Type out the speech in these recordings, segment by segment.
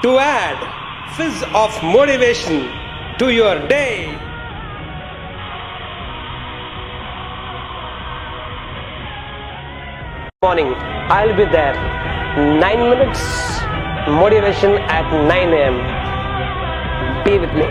To add fizz of motivation to your day. Morning, I'll be there. 9 minutes motivation at 9 a.m. Be with me.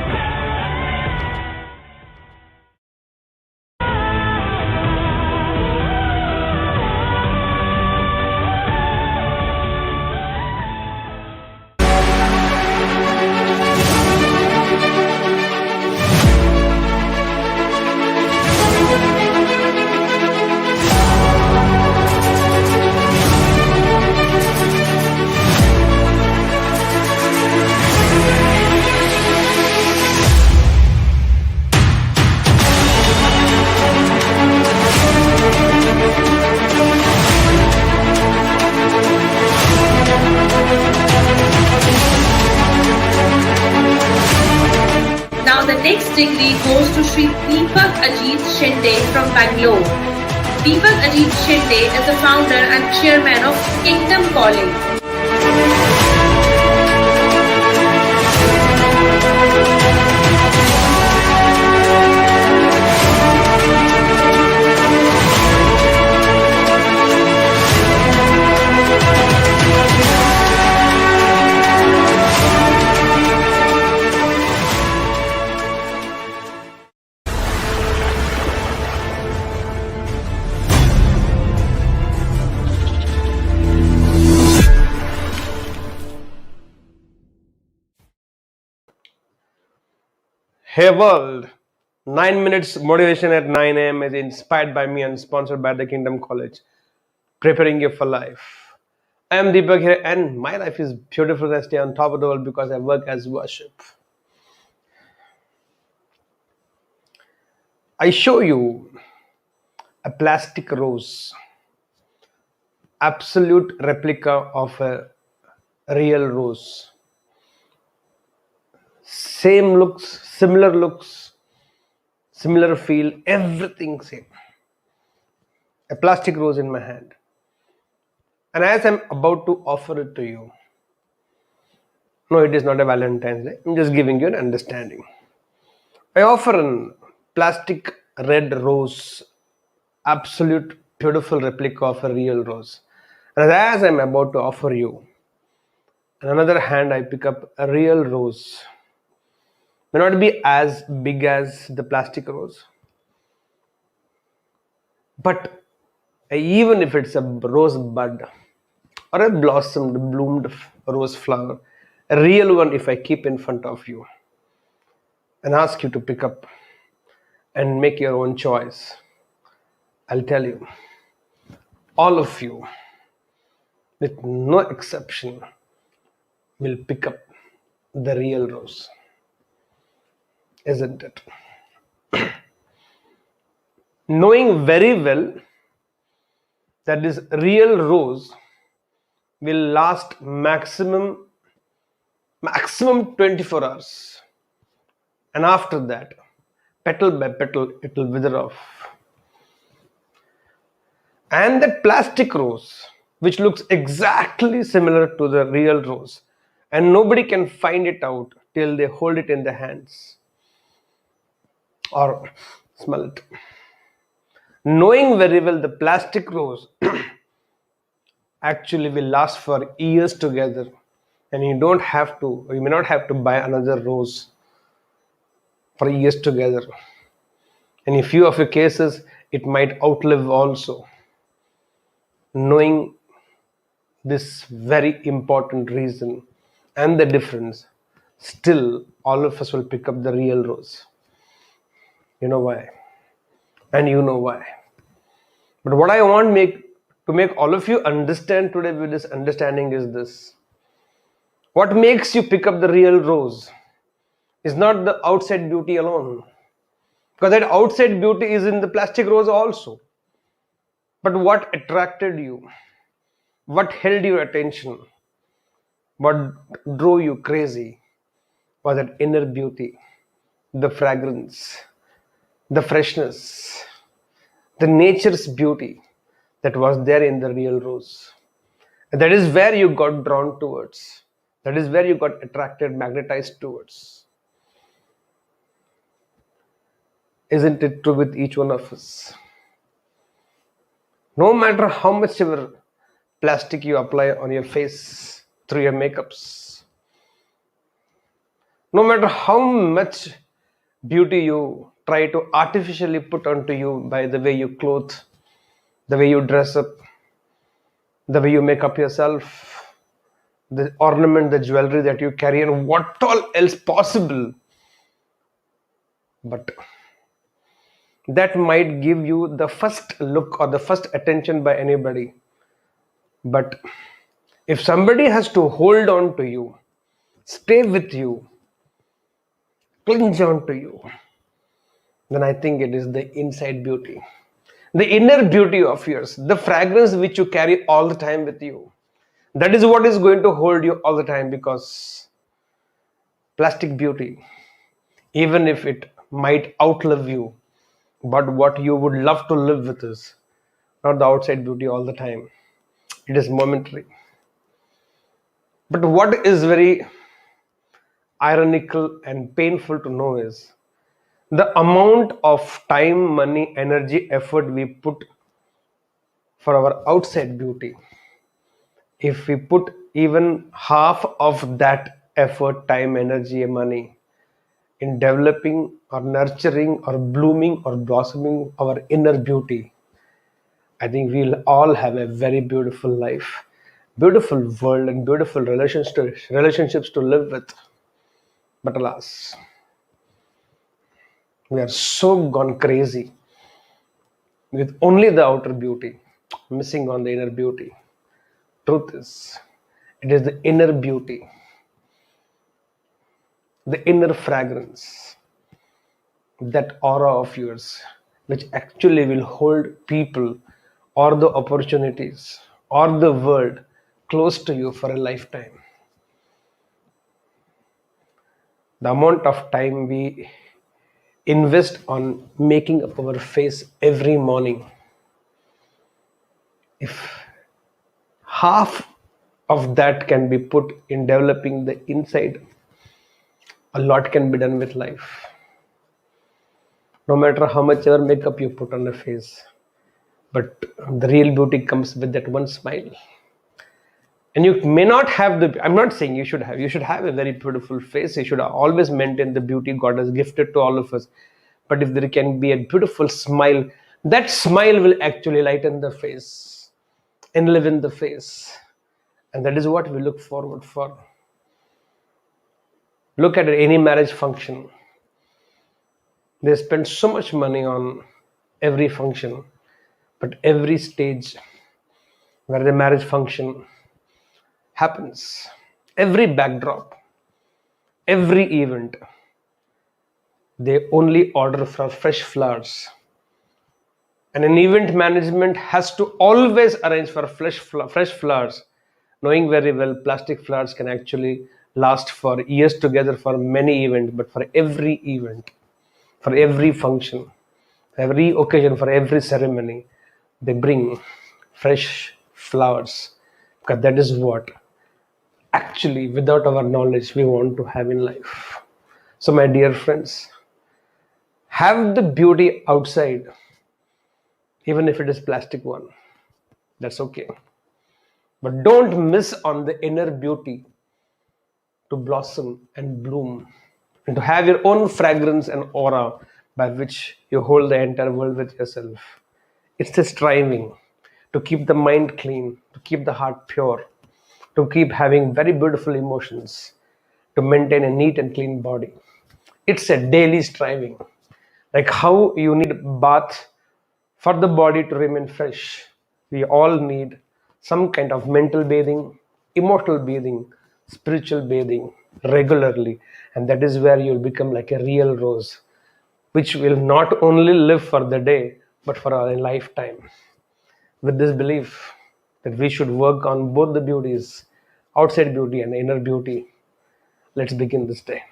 Now the next degree goes to Sri Deepak Shinde from Bangalore. Deepak Shinde is the founder and chairman of Kingdom College. Hey world, 9 minutes motivation at 9 a.m. is inspired by me and sponsored by the Kingdom College, preparing you for life. I am Deepak here, and my life is beautiful. I stay on top of the world because I work as worship. I show you a plastic rose, absolute replica of a real rose. Same looks, similar feel, everything same. A plastic rose in my hand. And as I'm about to offer it to you, no, it is not a Valentine's Day. I'm just giving you an understanding. I offer a plastic red rose, absolute beautiful replica of a real rose. And as I'm about to offer you, in another hand, I pick up a real rose. May not be as big as the plastic rose, but even if it's a rose bud or a bloomed rose flower, a real one, if I keep in front of you and ask you to pick up and make your own choice, I'll tell you, all of you, with no exception, will pick up the real rose. Isn't it? Knowing very well that this real rose will last maximum 24 hours, and after that, petal by petal, it will wither off. And that plastic rose, which looks exactly similar to the real rose, and nobody can find it out till they hold it in their hands or smell it. Knowing very well the plastic rose actually will last for years together, and you may not have to buy another rose for years together. And in few of your cases, it might outlive also. Knowing this very important reason and the difference, still all of us will pick up the real rose. You know why? And you know why. But what I want to make all of you understand today with this understanding is this. What makes you pick up the real rose is not the outside beauty alone, because that outside beauty is in the plastic rose also. But what attracted you, what held your attention, what drove you crazy was that inner beauty, the fragrance, the freshness, the nature's beauty that was there in the real rose. And that is where you got drawn towards. That is where you got attracted, magnetized towards. Isn't it true with each one of us? No matter how much ever plastic you apply on your face through your makeups, no matter how much beauty you try to artificially put onto you by the way you clothe, the way you dress up, the way you make up yourself, the ornament, the jewelry that you carry, and what all else possible. But that might give you the first look or the first attention by anybody. But if somebody has to hold on to you, stay with you, cling on to you, then I think it is the inside beauty, the inner beauty of yours, the fragrance which you carry all the time with you. That is what is going to hold you all the time, because plastic beauty, even if it might outlive you, but what you would love to live with is not the outside beauty all the time. It is momentary. But what is very ironical and painful to know is the amount of time, money, energy, effort we put for our outside beauty. If we put even half of that effort, time, energy, and money in developing or nurturing or blooming or blossoming our inner beauty, I think we'll all have a very beautiful life, beautiful world, and beautiful relationships to live with. But alas, we are so gone crazy with only the outer beauty, missing on the inner beauty. Truth is, it is the inner beauty, the inner fragrance, that aura of yours, which actually will hold people or the opportunities or the world close to you for a lifetime. The amount of time we invest on making up our face every morning, if half of that can be put in developing the inside, a lot can be done with life. No matter how much ever makeup you put on a face, but the real beauty comes with that one smile. And you may not have the, I'm not saying you should have a very beautiful face. You should always maintain the beauty God has gifted to all of us. But if there can be a beautiful smile, that smile will actually lighten the face and live in the face. And that is what we look forward for. Look at any marriage function. They spend so much money on every function, but every stage where the marriage function happens, every backdrop, every event, they only order for fresh flowers. And an event management has to always arrange for fresh flowers, knowing very well plastic flowers can actually last for years together for many events, but for every event, for every function, for every occasion, for every ceremony, they bring fresh flowers, because that is what actually, without our knowledge, we want to have in life. So, my dear friends, have the beauty outside, even if it is plastic one. That's okay. But don't miss on the inner beauty to blossom and bloom and to have your own fragrance and aura by which you hold the entire world with yourself. It's the striving to keep the mind clean, to keep the heart pure, to keep having very beautiful emotions, to maintain a neat and clean body. It's a daily striving. Like how you need bath for the body to remain fresh, we all need some kind of mental bathing, emotional bathing, spiritual bathing regularly, and that is where you'll become like a real rose, which will not only live for the day but for our lifetime. With this belief that we should work on both the beauties, outside beauty and inner beauty, let's begin this day.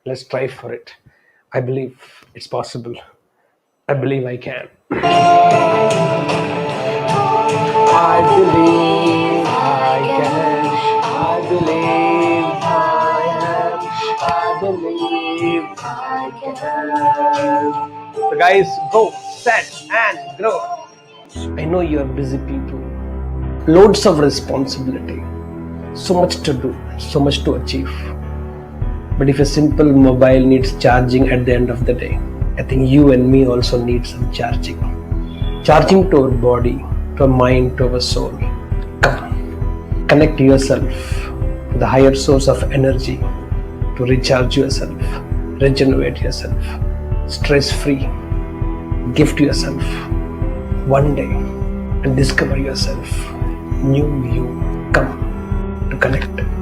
Let's strive for it. I believe it's possible. I believe I can. I believe I can. I believe I am. I believe I can. So guys, go, set and grow. I know you are busy people. Loads of responsibility. So much to do, so much to achieve. But if a simple mobile needs charging at the end of the day, I think you and me also need some charging. Charging to our body, to our mind, to our soul. Come, connect yourself to the higher source of energy to recharge yourself, regenerate yourself, stress-free. Gift yourself one day and discover yourself. New you. Come to connect.